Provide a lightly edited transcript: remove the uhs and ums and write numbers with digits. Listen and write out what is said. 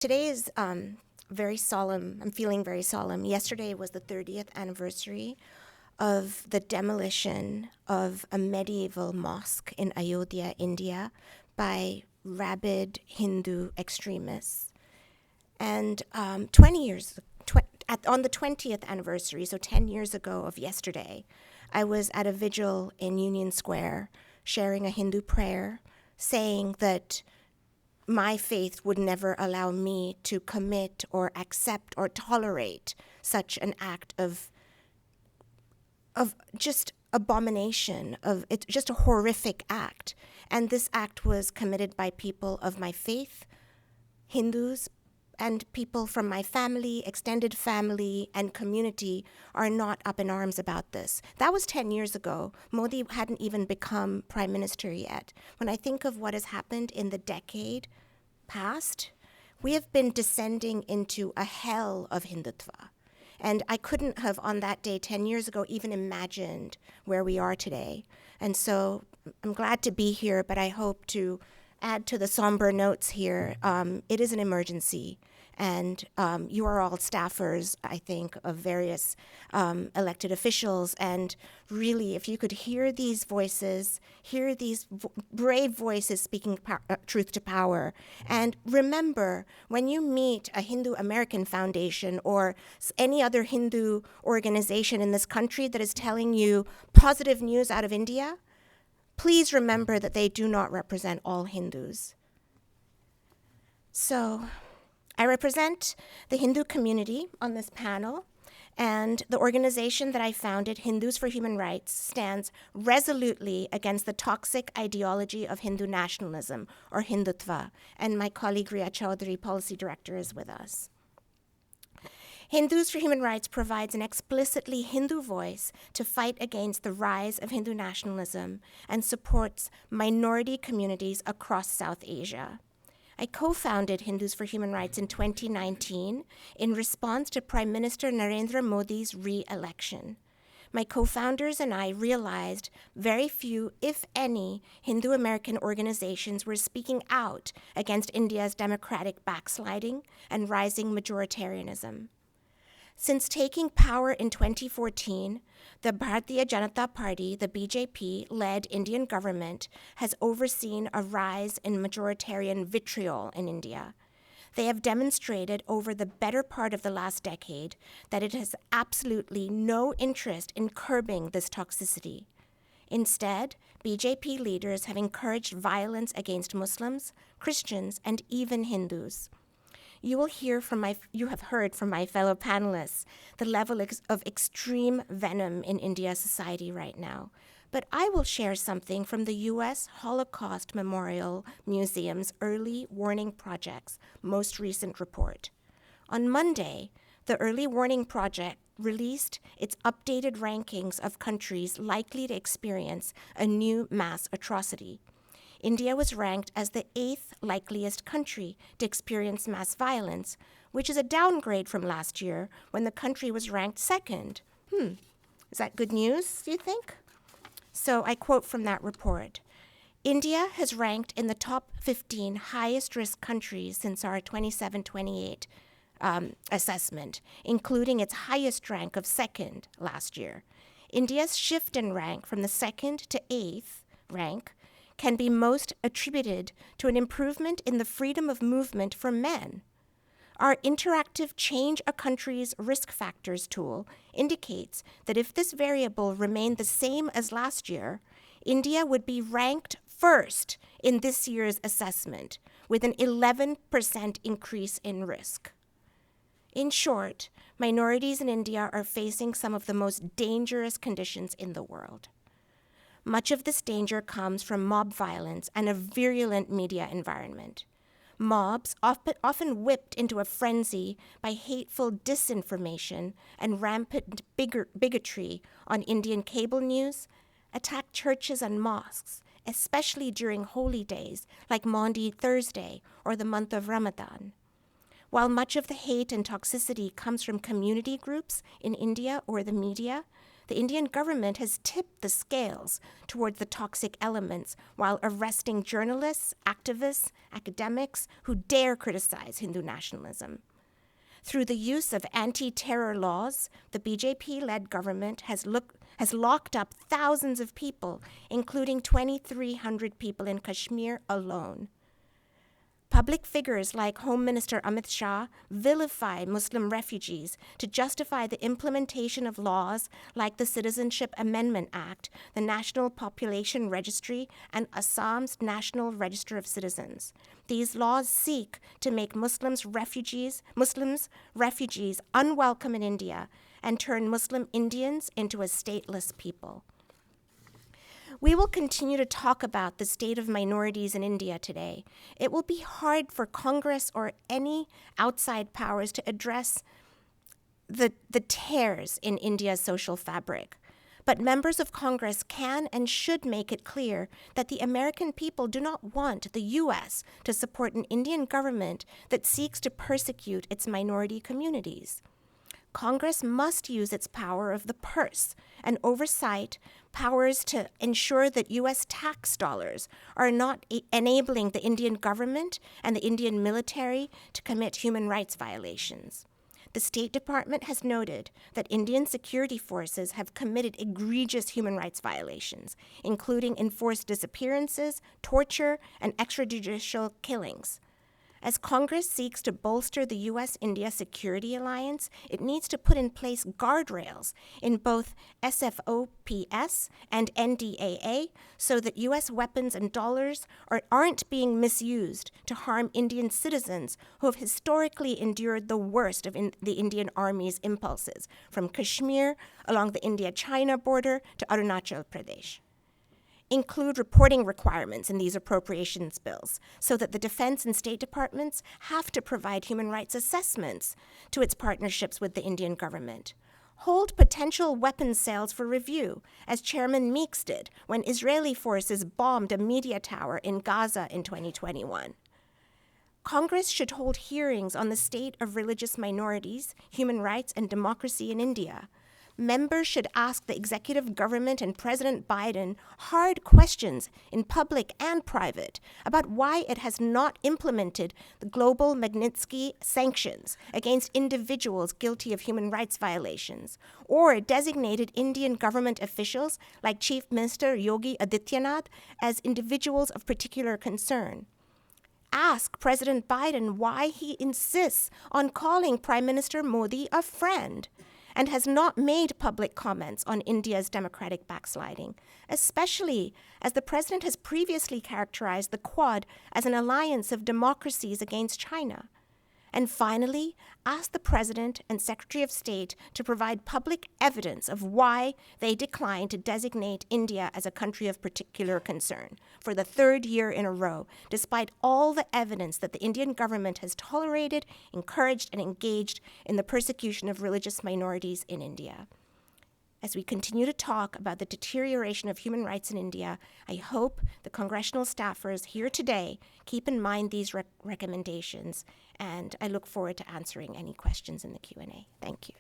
Today is very solemn. I'm feeling very solemn. Yesterday was the 30th anniversary of the demolition of a medieval mosque in Ayodhya, India, by rabid Hindu extremists. And on the 20th anniversary, so 10 years ago of yesterday, I was at a vigil in Union Square sharing a Hindu prayer, saying that my faith would never allow me to commit or accept or tolerate such an act of just abomination. It's just a horrific act. And this act was committed by people of my faith, Hindus, and people from my family, extended family, and community are not up in arms about this. That was 10 years ago. Modi hadn't even become prime minister yet. When I think of what has happened in the decade past, we have been descending into a hell of Hindutva. And I couldn't have, on that day 10 years ago, even imagined where we are today. And so I'm glad to be here, but I hope to add to the somber notes here. It is an emergency. And you are all staffers, I think, of various elected officials. And really, if you could hear these voices, hear these brave voices speaking truth to power. And remember, when you meet a Hindu American Foundation or any other Hindu organization in this country that is telling you positive news out of India, please remember that they do not represent all Hindus. So I represent the Hindu community on this panel, and the organization that I founded, Hindus for Human Rights, stands resolutely against the toxic ideology of Hindu nationalism, or Hindutva, and my colleague Riya Chaudhary, policy director, is with us. Hindus for Human Rights provides an explicitly Hindu voice to fight against the rise of Hindu nationalism and supports minority communities across South Asia. I co-founded Hindus for Human Rights in 2019 in response to Prime Minister Narendra Modi's re-election. My co-founders and I realized very few, if any, Hindu American organizations were speaking out against India's democratic backsliding and rising majoritarianism. Since taking power in 2014, the Bharatiya Janata Party, the BJP-led Indian government, has overseen a rise in majoritarian vitriol in India. They have demonstrated over the better part of the last decade that it has absolutely no interest in curbing this toxicity. Instead, BJP leaders have encouraged violence against Muslims, Christians, and even Hindus. You have heard from my fellow panelists the level of extreme venom in India's society right now. But I will share something from the U.S. Holocaust Memorial Museum's Early Warning Project's most recent report. On Monday, the Early Warning Project released its updated rankings of countries likely to experience a new mass atrocity. India was ranked as the 8th likeliest country to experience mass violence, which is a downgrade from last year when the country was ranked 2nd. Is that good news, do you think? So I quote from that report. India has ranked in the top 15 highest risk countries since our 27-28 assessment, including its highest rank of 2nd last year. India's shift in rank from the 2nd to 8th rank can be most attributed to an improvement in the freedom of movement for men. Our interactive Change a Country's Risk Factors tool indicates that if this variable remained the same as last year, India would be ranked first in this year's assessment, with an 11% increase in risk. In short, minorities in India are facing some of the most dangerous conditions in the world. Much of this danger comes from mob violence and a virulent media environment. Mobs, often whipped into a frenzy by hateful disinformation and rampant bigotry on Indian cable news, attack churches and mosques, especially during holy days like Maundy Thursday or the month of Ramadan. While much of the hate and toxicity comes from community groups in India or the media, the Indian government has tipped the scales towards the toxic elements while arresting journalists, activists, academics who dare criticize Hindu nationalism. Through the use of anti-terror laws, the BJP-led government has locked up thousands of people, including 2,300 people in Kashmir alone. Public figures like Home Minister Amit Shah vilify Muslim refugees to justify the implementation of laws like the Citizenship Amendment Act, the National Population Registry, and Assam's National Register of Citizens. These laws seek to make Muslims refugees unwelcome in India and turn Muslim Indians into a stateless people. We will continue to talk about the state of minorities in India today. It will be hard for Congress or any outside powers to address the tears in India's social fabric. But members of Congress can and should make it clear that the American people do not want the U.S. to support an Indian government that seeks to persecute its minority communities. Congress must use its power of the purse and oversight powers to ensure that U.S. tax dollars are not enabling the Indian government and the Indian military to commit human rights violations. The State Department has noted that Indian security forces have committed egregious human rights violations, including enforced disappearances, torture, and extrajudicial killings. As Congress seeks to bolster the U.S.-India security alliance, it needs to put in place guardrails in both SFOPS and NDAA so that U.S. weapons and dollars aren't being misused to harm Indian citizens who have historically endured the worst of the Indian Army's impulses, from Kashmir along the India-China border to Arunachal Pradesh. Include reporting requirements in these appropriations bills so that the Defense and State Departments have to provide human rights assessments to its partnerships with the Indian government. Hold potential weapons sales for review, as Chairman Meeks did when Israeli forces bombed a media tower in Gaza in 2021. Congress should hold hearings on the state of religious minorities, human rights, and democracy in India. Members should ask the executive government and President Biden hard questions in public and private about why it has not implemented the global Magnitsky sanctions against individuals guilty of human rights violations, or designated Indian government officials like Chief Minister Yogi Adityanath as individuals of particular concern. Ask President Biden why he insists on calling Prime Minister Modi a friend, and has not made public comments on India's democratic backsliding, especially as the president has previously characterized the Quad as an alliance of democracies against China. And finally, ask the President and Secretary of State to provide public evidence of why they declined to designate India as a country of particular concern for the third year in a row, despite all the evidence that the Indian government has tolerated, encouraged, and engaged in the persecution of religious minorities in India. As we continue to talk about the deterioration of human rights in India, I hope the congressional staffers here today keep in mind these recommendations, and I look forward to answering any questions in the Q&A. Thank you.